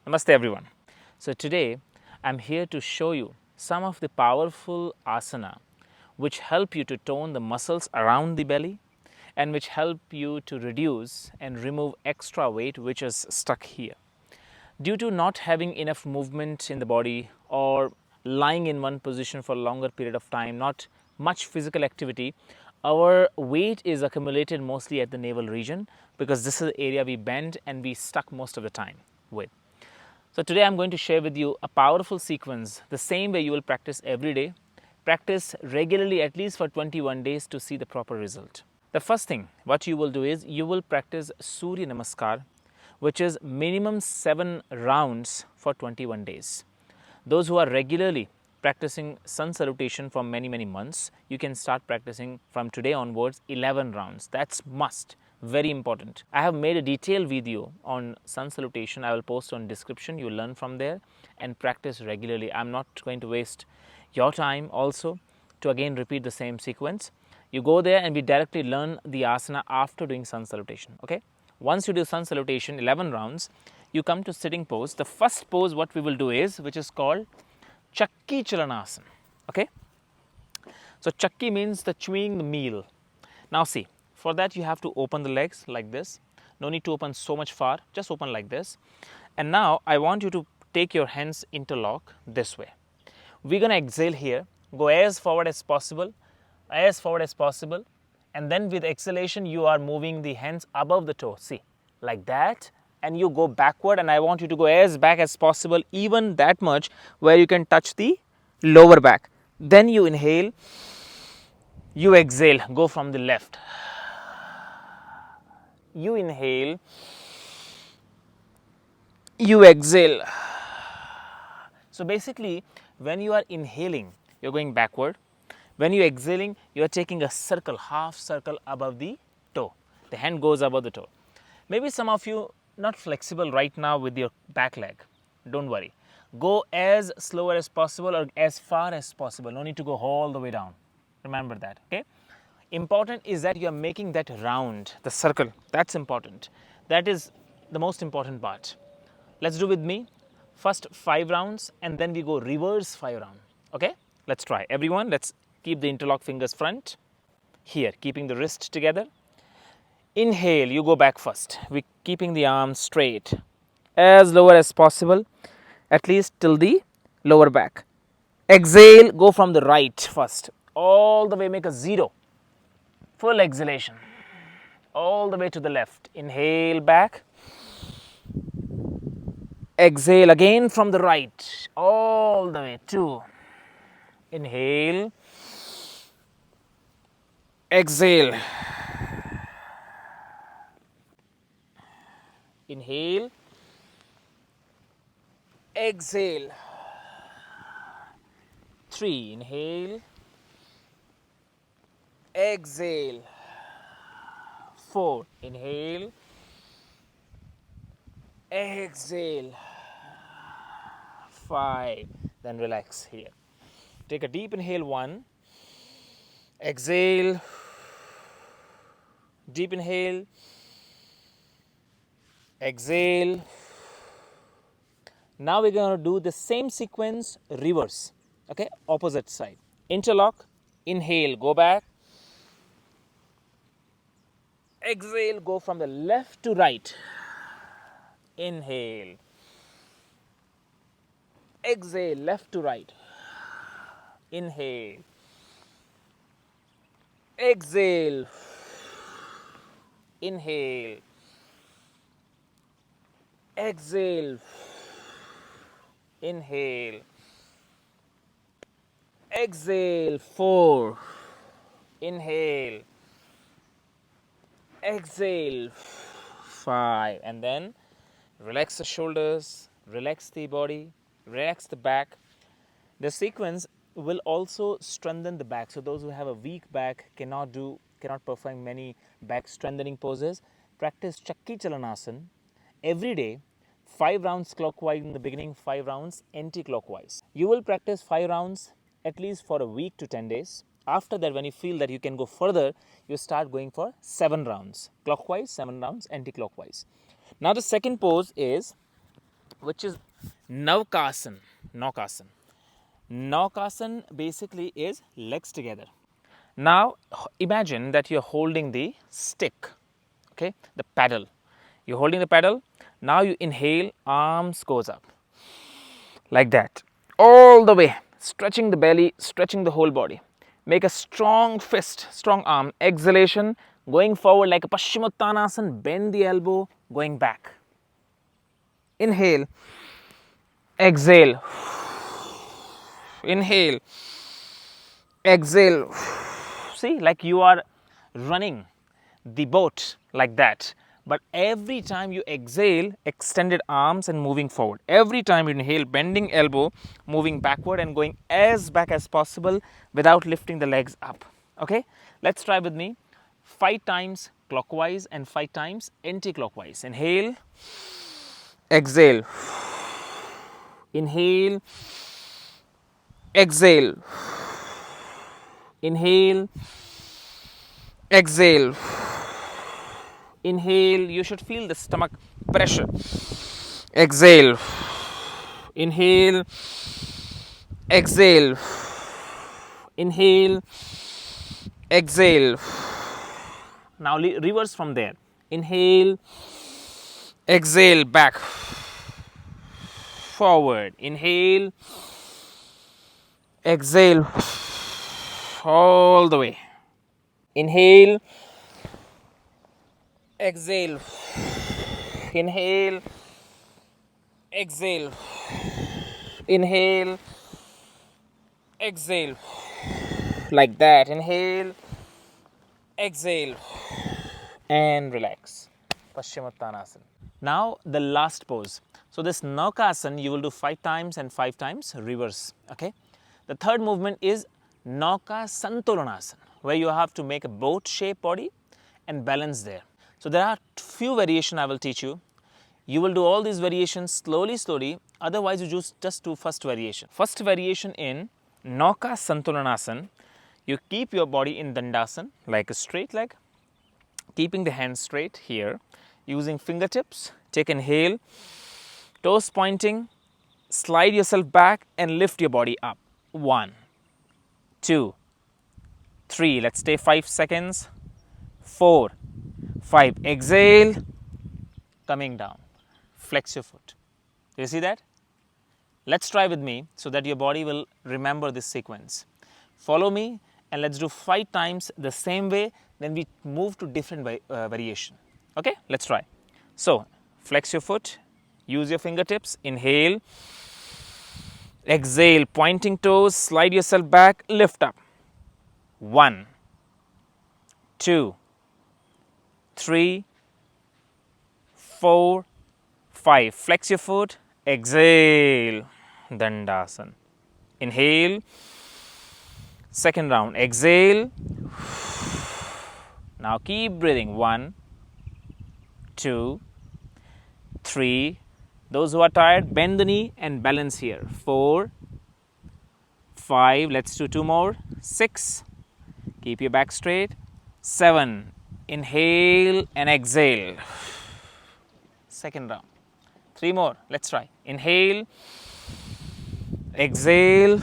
Namaste everyone. So today I'm here to show you some of the powerful asana which help you to tone the muscles around the belly and which help you to reduce and remove extra weight which is stuck here. Due to not having enough movement in the body or lying in one position for a longer period of time, not much physical activity, our weight is accumulated mostly at the navel region because this is the area we bend and we stuck most of the time with. So today I'm going to share with you a powerful sequence, the same way you will practice every day. Practice regularly at least for 21 days to see the proper result. The first thing what you will do is you will practice Surya Namaskar, which is minimum 7 rounds for 21 days. Those who are regularly practicing sun salutation for many months, you can start practicing from today onwards 11 rounds. That's must. Very important. I have made a detailed video on sun salutation. I will post on description. You learn from there and practice regularly. I'm not going to waste your time also to again repeat the same sequence. You go there and we directly learn the asana after doing sun salutation. Okay. Once you do sun salutation 11 rounds, you come to sitting pose. The first pose what we will do is which is called Chaki chalanasan. Okay. So Chaki means the chewing the meal. Now see, for that you have to open the legs like this. No need to open so much far, just open like this. And now I want you to take your hands interlock this way. We're going to exhale here, go as forward as possible, and then with exhalation you are moving the hands above the toe, see, like that, and you go backward, and I want you to go as back as possible, even that much where you can touch the lower back. Then you inhale, you exhale, go from the left. You inhale, you exhale. So basically, when you are inhaling, you're going backward. When you're exhaling, you're taking a circle, half circle above the toe. The hand goes above the toe. Maybe some of you not flexible right now with your back leg. Don't worry. Go as slower as possible or as far as possible. No need to go all the way down. Remember that, okay? Important is that you are making that round, the circle. That's important. That is the most important part. Let's do with me. First 5 rounds and then we go reverse 5 rounds. Okay? Let's try. Everyone, let's keep the interlock fingers front. Here, keeping the wrist together. Inhale, you go back first. We're keeping the arms straight. As lower as possible, at least till the lower back. Exhale, go from the right first. All the way, make a 0. Full exhalation. All the way to the left. Inhale back. Exhale again from the right. All the way. 2. Inhale. Exhale. Inhale. Exhale. 3. Inhale. Exhale. 4. Inhale. Exhale. 5. Then relax here. Take a deep inhale. 1. Exhale. Deep inhale. Exhale. Now we're going to do the same sequence reverse. Okay, opposite side. Interlock. Inhale, go back. Exhale, go from the left to right. Inhale. Exhale, left to right. Inhale. Exhale. Inhale. Exhale. Inhale. Exhale. 4. Inhale. Exhale. 5. And then relax the shoulders, relax the body, relax the back. The sequence will also strengthen the back. So those who have a weak back cannot perform many back strengthening poses. Practice Chaki chalanasan every day. 5 rounds clockwise in the beginning, 5 rounds anti-clockwise. You will practice 5 rounds at least for a week to 10 days. After that, when you feel that you can go further, you start going for 7 rounds clockwise, 7 rounds anti-clockwise. Now the second pose is which is Navasan. Noastoonasan. Noastoonasan basically is legs together. Now imagine that you're holding the stick, okay, the paddle. You're holding the paddle. Now you inhale, arms goes up like that, all the way, stretching the belly, stretching the whole body. Make a strong fist, strong arm. Exhalation, going forward like a Paschimottanasana, bend the elbow, going back. Inhale, exhale, inhale, exhale. See, like you are running the boat like that. But every time you exhale, extended arms and moving forward. Every time you inhale, bending elbow, moving backward and going as back as possible without lifting the legs up. Okay, let's try with me. 5 times clockwise and 5 times anti-clockwise. Inhale, exhale, inhale, exhale, inhale, exhale, inhale. You should feel the stomach pressure. Exhale, inhale, exhale, inhale, exhale. Now reverse from there. Inhale, exhale, back, forward. Inhale, exhale, all the way. Inhale, exhale, inhale, exhale, inhale, exhale, like that. Inhale, exhale, and relax. Paschimottanasana. Now the last pose. So this Noastoonasan you will do 5 times and 5 times reverse. Okay. The third movement is Noastoonasan, where you have to make a boat shape body and balance there. So there are few variations I will teach you. You will do all these variations slowly. Otherwise, you just do first variation. First variation in Noastoonasan, you keep your body in Dandasan like a straight leg, keeping the hands straight here, using fingertips. Take inhale, toes pointing, slide yourself back and lift your body up. 1, 2, 3. Let's stay 5 seconds. 4, 5. Exhale, coming down. Flex your foot. Do you see that? Let's try with me so that your body will remember this sequence. Follow me and let's do 5 times the same way. Then we move to different variation. Okay, let's try. So, flex your foot, use your fingertips, inhale, exhale, pointing toes, slide yourself back, lift up. 1, 2, 3, 4, 5. Flex your foot, exhale, Dandasan. Inhale, second round, exhale. Now keep breathing. 1, 2, 3. Those who are tired, bend the knee and balance here. 4, 5. Let's do 2 more. 6. Keep your back straight. 7. Inhale and exhale. Second round. 3 more. Let's try. Inhale, exhale.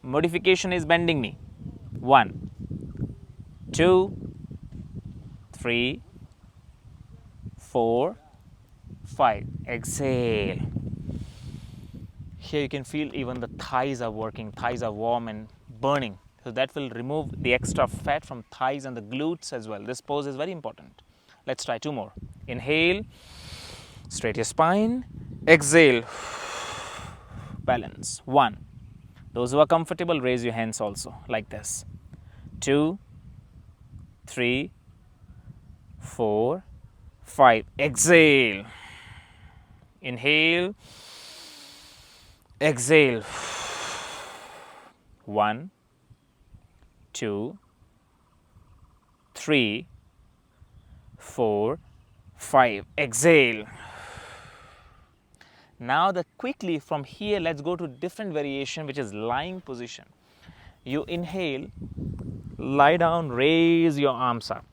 Modification is bending knee. 1, 2, 3, 4, 5. Exhale. Here you can feel even the thighs are working. Thighs are warm and burning. So that will remove the extra fat from thighs and the glutes as well. This pose is very important. Let's try 2 more. Inhale, straight your spine. Exhale, balance. 1. Those who are comfortable, raise your hands also like this. 2, 3, 4, 5. Exhale. Inhale, exhale. 1, 2, 3, 4, 5. Exhale. Now quickly from here, let's go to different variation, which is lying position. You inhale, lie down, raise your arms up.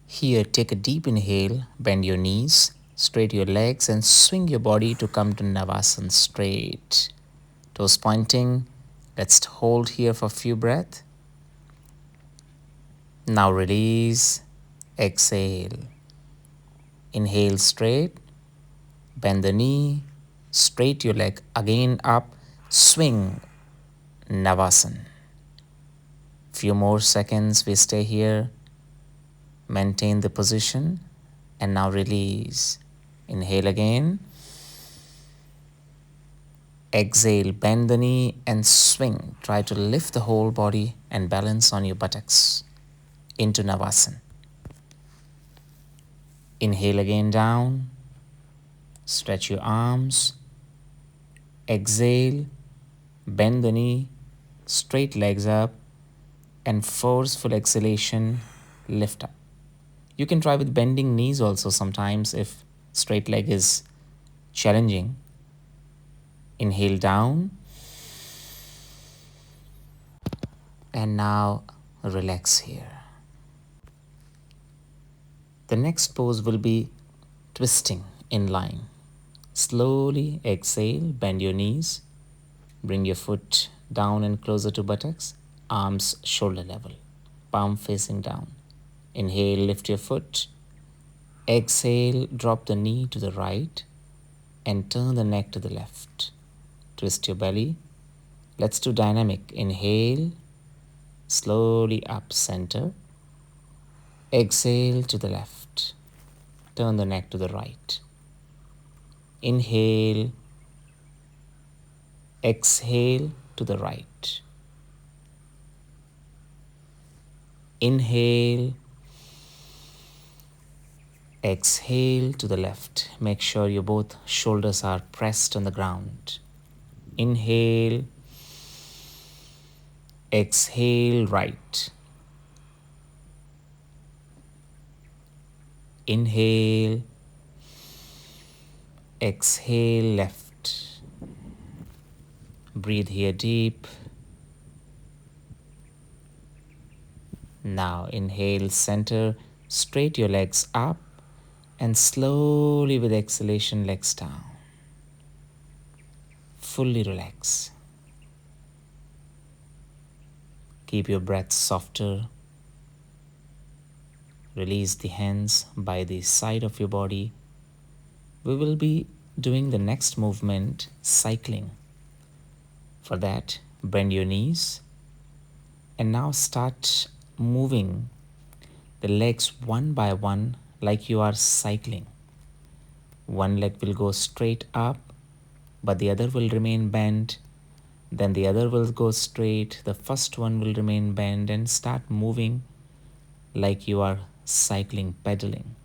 Here, take a deep inhale, bend your knees, Straight your legs and swing your body to come to Navasan straight. Toes pointing. Let's hold here for a few breaths. Now release. Exhale. Inhale straight. Bend the knee. Straight your leg again up. Swing. Navasan. Few more seconds we stay here. Maintain the position. And now release. Inhale again. Exhale, bend the knee and swing. Try to lift the whole body and balance on your buttocks into Navasan. Inhale again down. Stretch your arms. Exhale, bend the knee, straight legs up, and forceful exhalation, lift up. You can try with bending knees also sometimes if straight leg is challenging. Inhale down. And now relax here. The next pose will be twisting in line. Slowly exhale, bend your knees. Bring your foot down and closer to buttocks. Arms shoulder level. Palm facing down. Inhale, lift your foot. Exhale, drop the knee to the right and turn the neck to the left. Twist your belly. Let's do dynamic. Inhale, slowly up center. Exhale to the left. Turn the neck to the right. Inhale, exhale to the right. Inhale, exhale to the left. Make sure your both shoulders are pressed on the ground. Inhale, exhale right. Inhale, exhale left. Breathe here deep. Now inhale, center, straight your legs up and slowly with exhalation, legs down. Fully relax. Keep your breath softer. Release the hands by the side of your body. We will be doing the next movement, cycling. For that, bend your knees and now start moving the legs one by one like you are cycling. One leg will go straight up, but the other will remain bent. Then the other will go straight. The first one will remain bent and start moving like you are cycling, pedaling.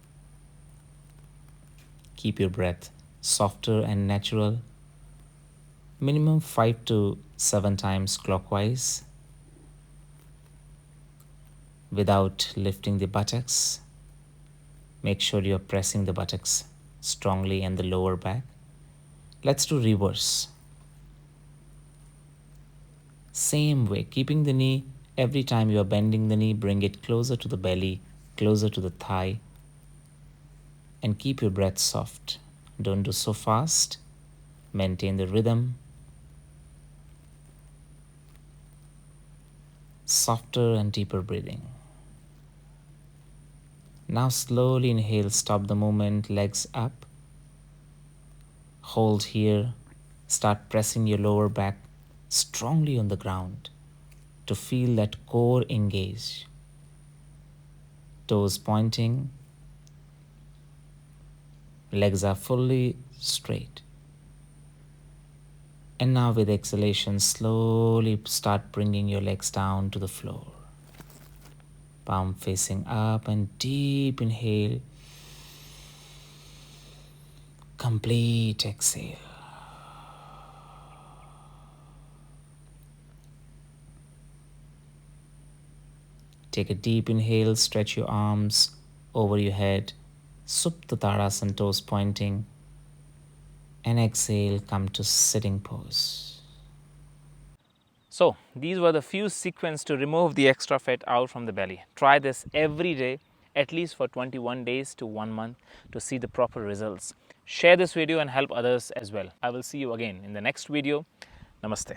Keep your breath softer and natural. Minimum 5 to 7 times clockwise without lifting the buttocks. Make sure you're pressing the buttocks strongly and the lower back. Let's do reverse. Same way, keeping the knee, every time you are bending the knee, bring it closer to the belly, closer to the thigh, and keep your breath soft. Don't do so fast. Maintain the rhythm. Softer and deeper breathing. Now slowly inhale, stop the movement, legs up. Hold here. Start pressing your lower back strongly on the ground to feel that core engage. Toes pointing. Legs are fully straight. And now with exhalation, slowly start bringing your legs down to the floor. Palm facing up and deep inhale. Complete exhale. Take a deep inhale, stretch your arms over your head. Supta Tadasana, toes pointing. And exhale, come to sitting pose. So, these were the few sequences to remove the extra fat out from the belly. Try this every day at least for 21 days to 1 month to see the proper results. Share this video and help others as well. I will see you again in the next video. Namaste.